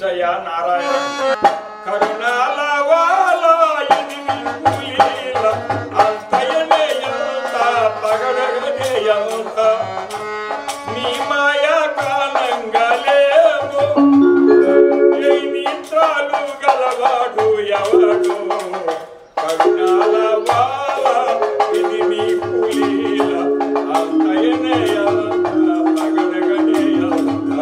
దీవించయ్యా నారాయణ కరుణాల వాల ఇది లీల అంతయనే ఎంత పగడగనే ఎంత నీ మాయా కాలంగా లేవు ఏ నిత్రాలు గలవాడు ఎవడు కరుణాల వాల ఇది నీకు లీల అంతయనే ఎంత పగడగనే ఎంత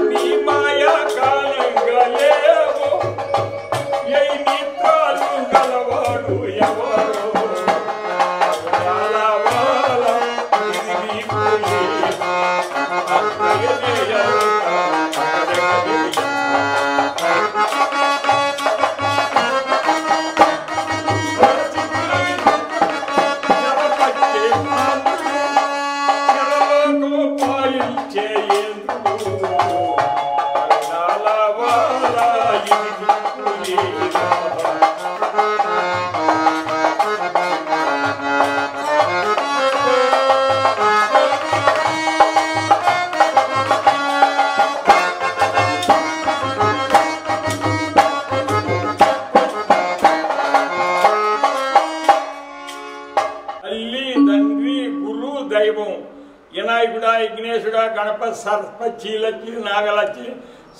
నీ మాయా కాలంగా లేవు ఏ నిత్రాలు గలవాడు ఎవడు కరుణాల వాల ఇది నీకు లీల అంతయనే ఎంత పగడగనే వినాయకుడా విఘ్నేశుడా గణపతి సరస్వతి లచ్చి నాగలచ్చి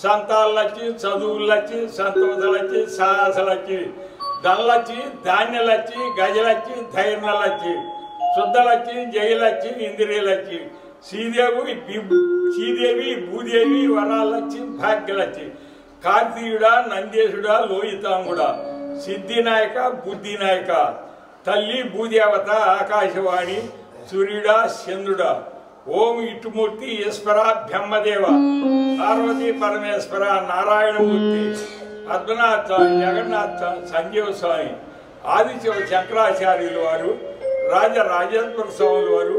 సంతాలచ్చి చదువులచ్చి సంతోషలచ్చి సాహసలచ్చి దళ్ళచ్చి ధాన్యలచ్చి గజలచ్చి ధైర్యలచ్చి శుద్ధలచ్చి జయలచ్చి ఇంద్రియలచ్చి శ్రీదేవి భూదేవి వరాలచ్చి భాగ్యలచ్చి కార్తీయుడా నందేశుడా లోహితాంగుడా సిద్ధినాయక బుద్ధినాయక తల్లి భూదేవత ఆకాశవాణి సూర్యుడా చంద్రుడా ఓం ఇటుమూర్తి ఈశ్వర బ్రహ్మదేవ పార్వతీ పరమేశ్వర నారాయణమూర్తి పద్మనాథ స్వామి జగన్నాథ స్వామి సంజీవ స్వామి ఆదిశివ శంకరాచార్యులు వారు రాజరాజేశ్వర స్వాముల వారు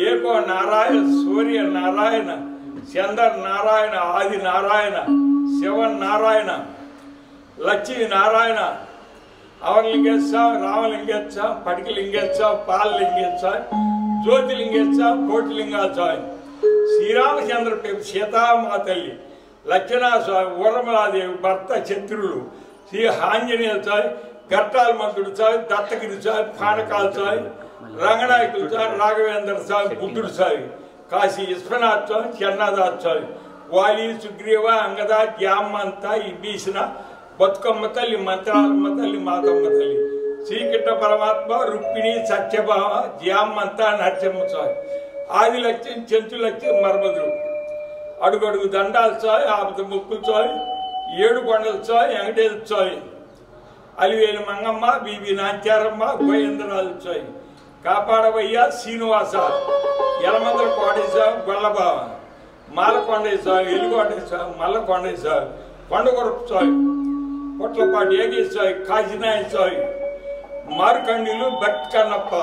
ఏకో నారాయణ సూర్య నారాయణ చంద్ర నారాయణ ఆది నారాయణ శివ నారాయణ లక్ష్మీ నారాయణ అవరలింగేశ్వర రామలింగేశ్వర పటికలింగేశ్వర పాలలింగేశ్వర జ్యోతిలింగేశ్వర కోటిలింగాచార్య శ్రీరామచంద్ర సీతామా తల్లి లక్ష్మణ స్వామి ఊరమలాదేవి భర్త చంద్రుడు శ్రీ ఆంజనేయ స్వామి గట్టాల మంత్రుడు స్వామి దత్తగిరి స్వామి పానకాల స్వామి రంగనాయకుడు స్వామి రాఘవేంద్ర స్వామి బుద్ధుడు స్వామి కాశీ విశ్వనాథ్ స్వామి చెన్నాథాథ్ స్వామి వాలి సుగ్రీవ అంగద జామంత విభీషణ బతుకమ్మ తల్లి మంత్రాలమ్మ తల్లి మాతమ్మ తల్లి శ్రీకృష్ణ పరమాత్మ రుక్మిణి సత్యభామ జ్యామంత నరసింహ స్వామి ఆది లక్ష్యం చెంచు లక్ష్యం మర్మదుడు అడుగడుగు దండాలు స్వామి ఆపద ముక్కులు స్వామి ఏడు కొండల స్వామి వెంకటేశ్వర స్వామి అలివేలు మంగమ్మ బీబీ నాంచారమ్మ గోయేంద్రరాజు స్వామి కాపాడవయ్య శ్రీనివాస యలమందర కోటేశ్వర గొల్లబావ మాలకొండేశ్వర ఎలుగొండేశ్వర మల్లకొండేశ్వర కొండగొరపు స్వామి పొట్లపాటి ఏగేశ్వరి కాశీనాయ స్వామి మార్కండిలు భక్తి కన్నప్ప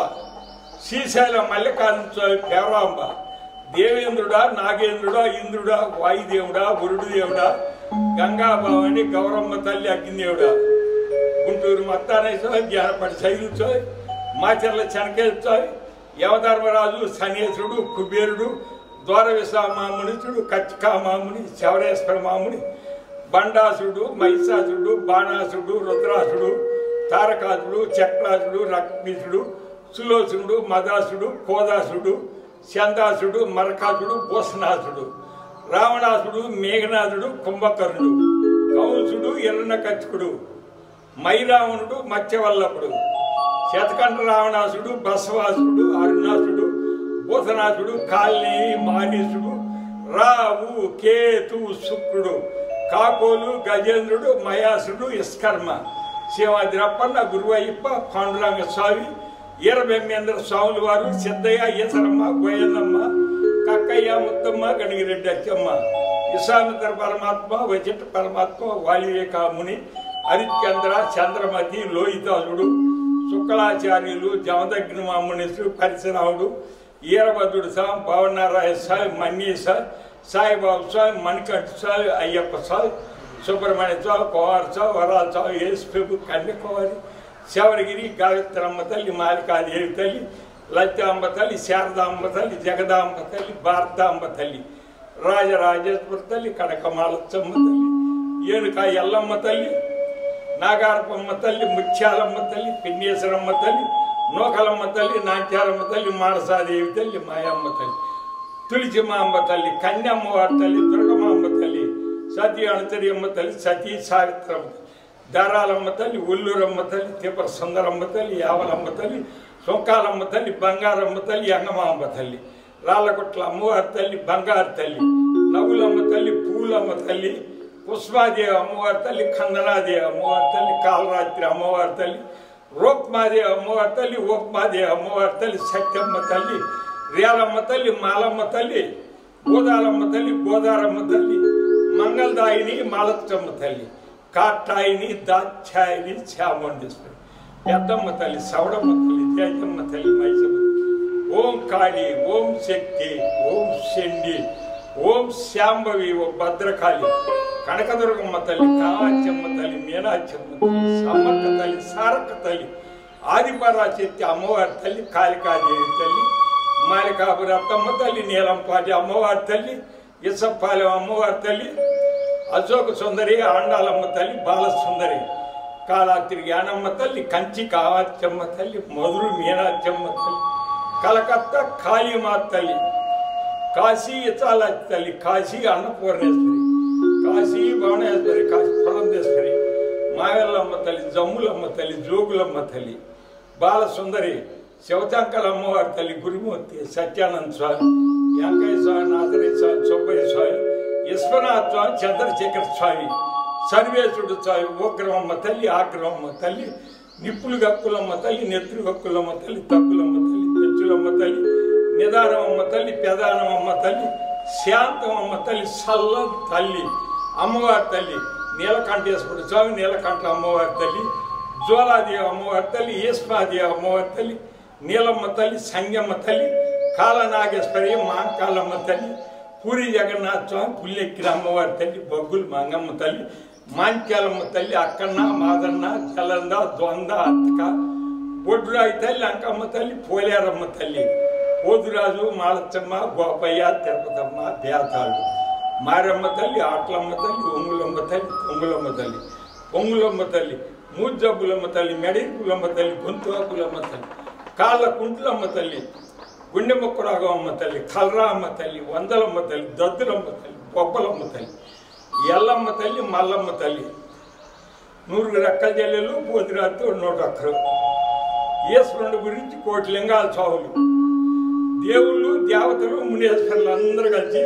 శ్రీశైల మల్లికార్జున స్వామి పేరాంబ దేవేంద్రుడా నాగేంద్రుడా ఇంద్రుడా వాయుదేవుడా వరుడుదేవుడా గంగాభావని గౌరమ్మ తల్లి అగ్నిదేవుడా గుంటూరు మత్తానేశ్వర జానపడి శైలు స్వామి మాచర్ల చెనకేశ్వర స్వామి యమధర్మరాజు శనేశ్వరుడు కుబేరుడు ద్వారవిశ్వమామునిచుడు కచ్చికామాముని శవరేశ్వర మాముని బండాసుడు మహిషాసుడు బాణాసుడు రుద్రాసుడు తారకాసుడు చక్రాసుడు రక్మీసుడు సులోచనుడు మదాసుడు కోదాసుడు చందాసుడు మరకాసుడు భూషణాసుడు రావణాసుడు మేఘనాథుడు కుంభకర్ణుడు కంసుడు ఎర్రనకచ్చుకుడు మైరావణుడు మత్స్యవల్లభుడు శతకంఠ రావణాసుడు బసవాసుడు అరుణాసుడు భూషణాసుడు కాళీ మానీసుడు రావు కేతు శుక్రుడు కాకోలు గజేంద్రుడు మయాసుడు ఇస్కర్మ శివాద్రప్పన్న గురువయ్యప్ప పాండురంగ స్వామి ఈరబెమ్మేంద్ర స్వాముల వారు సిద్ధయ్య ఈసరమ్మ గోయన్నమ్మ కక్కయ్య ముత్తమ్మ గణగిరెడ్డి అచ్చమ్మ విశ్వామిత్ర పరమాత్మ వచిట పరమాత్మ వాలివేకాముని హరిశ్చంద్ర చంద్రమతి లోహితాసుడు శుక్లాచార్యులు జమదగ్ని మామునీశ్వరుడు పరశురాముడు ఈరభద్రుడు స్వామి పవనారాయ స్వామి మన్నీస సాయిబాబు స్వామి మణికంఠ స్వామి అయ్యప్ప స్వామి సుబ్రహ్మణ్య స్వామి కుమార స్వామి వరాల స్వామి యేసుప్రభు కన్యకుమారి శవరగిరి గాయత్రమ్మ తల్లి మాలికాదేవి తల్లి లలితాంబ తల్లి శారదాంబ తల్లి జగదాంబ తల్లి భారతాంబ తల్లి రాజరాజేశ్వరి తల్లి, కనకమాలచ్చమ్మ తల్లి, ఏనుక ఎల్లమ్మ తల్లి, నాగారపమ్మ తల్లి, ముత్యాలమ్మ తల్లి, పిన్నేశ్వరమ్మ తల్లి, నూకలమ్మ తల్లి, నాట్యాలమ్మ తల్లి, మానసాదేవి తల్లి, మాయమ్మ తల్లి, తులసిమాంబ తల్లి, కన్యమ్మవారి తల్లి, దుర్గమాంబ తల్లి, సతీ అణతరియమ్మ తల్లి, సతీ సావిత్రమ్మ తల్లి, దారాలమ్మ తల్లి, ఒల్లూరమ్మ తల్లి, తిపర సుందరమ్మ తల్లి, యావలమ్మ తల్లి, సొంకాలమ్మ తల్లి, బంగారమ్మ తల్లి, అంగమాంబ తల్లి, రాళ్ళగుట్ల అమ్మవారి తల్లి, బంగారు తల్లి, నవ్వులమ్మ తల్లి, పూలమ్మ తల్లి, పుష్పాదేవి అమ్మవారి తల్లి, ఖందనాదేవి అమ్మవారి తల్లి, కాలరాత్రి అమ్మవారి తల్లి, రూప్మాదేవి అమ్మవారి తల్లి, ఓప్మాదేవి అమ్మవారి తల్లి, సత్యమ్మ తల్లి, రేలమ్మ తల్లి, మాలమ్మ తల్లి, గోదాలమ్మ తల్లి, గోదారమ్మ తల్లి, మంగళదాయిని, మాలచ్చమ్మ తల్లి, కాట్టాయిని, దాక్షాయిని, చాముండేశ్వరి, పెద్దమ్మ తల్లి, సవడమ్మ తల్లి, జయమ్మ తల్లి, మైసమ్మ, ఓం కాళి, ఓం శక్తి, ఓం శండి, ఓం శాంభవి, ఓం భద్రకాళి, కనకదుర్గమ్మ తల్లి, కామాక్షమ్మ తల్లి, మీనాక్షమ్మ తల్లి, సమ్మక్క తల్లి, సారక్క తల్లి, ఆదిపరాశక్తి అమ్మవారి తల్లి, కాళికాదేవి తల్లి, మాలికాపురి అత్తమ్మ తల్లి, నీలంపాటి అమ్మవారి తల్లి, ఇసప్పాలెం అమ్మవారి తల్లి, అశోక సుందరి, ఆండాలమ్మ తల్లి, బాలసుందరి, కాళాత్రి జ్ఞానమ్మ తల్లి, కంచి కామాక్షమ్మ తల్లి, మధురు మీనాక్షమ్మ తల్లి, కలకత్తా కాళీమాత తల్లి, కాశీ ఇచాలాచి తల్లి, కాశీ అన్నపూర్ణేశ్వరి, కాశీ భువనేశ్వరి, కాశీ పురంధేశ్వరి, మాయల్లమ్మ తల్లి, జమ్ములమ్మ తల్లి, జోగులమ్మ తల్లి, బాలసుందరి, శివచంకల అమ్మవారి తల్లి, గురుమూర్తి, సత్యానంద స్వామి, వెంకయ్య స్వామి, నాథరయ్య స్వామి, సుబ్బయ్య స్వామి, విశ్వనాథ స్వామి, చంద్రశేఖర స్వామి, సర్వేశ్వరుడు స్వామి, ఉగ్రమమ్మ తల్లి, ఆగ్రమమ్మ తల్లి, నిప్పులు గక్కులమ్మ తల్లి, నెత్తులు గక్కులమ్మ తల్లి, తక్కులమ్మ తల్లి, పెచ్చులమ్మ తల్లి, నిదానమమ్మ తల్లి, పెదానమమ్మ తల్లి, శాంతమమ్మ తల్లి, సల్ల తల్లి అమ్మవారి తల్లి, నీలకంఠేశ్వరుడు స్వామి, నీలకంఠ అమ్మవారి తల్లి, జ్వాలాదేవి అమ్మవారి తల్లి, ఈశ్వరాదేవి అమ్మవారి తల్లి, నీలమ్మ తల్లి, సంగమ్మ తల్లి, కాలనాగేశ్వరి, మాంకాలమ్మ తల్లి, పూరి జగన్నాథ స్వామి, పుల్లెక్కిన అమ్మవారి తల్లి, బొగ్గులు మంగమ్మ తల్లి, మాంక్యాలమ్మ తల్లి, అక్కన్న, మాదన్న, జలంద, ద్వంద, అత్తక, బొడ్డురాయి తల్లి, అంకమ్మ తల్లి, పోలేరమ్మ తల్లి, పోదురాజు, మాలచ్చమ్మ, గోపయ్య, తిరుపతమ్మ, బేతాళు, మారమ్మ తల్లి, ఆట్లమ్మ తల్లి, ఒంగులమ్మ తల్లి, పొంగులమ్మ తల్లి, పొంగులమ్మ తల్లి, మూజబ్బులమ్మ తల్లి, మెడిపులమ్మ తల్లి, గొంతువాకులమ్మ తల్లి, కాళ్ళ కుంట్లమ్మ తల్లి, గుండె మొక్కరాగమ్మ తల్లి, కల్రామ్మ తల్లి, వందలమ్మ తల్లి, దద్దులమ్మ తల్లి, బొబ్బలమ్మ తల్లి, ఎల్లమ్మ తల్లి, మల్లమ్మ తల్లి, 100 రెక్కల జల్లెలు, పోతిరాత్తు 101. ఈశ్వరుడు గురించి 1 కోటి లింగాల చావులు, దేవుళ్ళు, దేవతలు, మునీశ్వరులు అందరూ కలిసి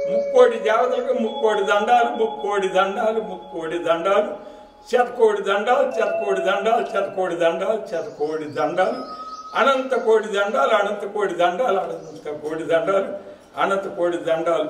3 కోటి దేవతలకు 3 కోటి దండాలు, 3 కోటి దండాలు, 3 కోటి దండాలు, 100 కోటి దండాలు, 100 కోటి దండాలు, 100 కోటి దండాలు, 100 కోటి దండాలు, అనంత కోటి దండాలు, అనంత కోటి దండాలు, అనంత కోటి దండాలు, అనంత కోటి దండాలు.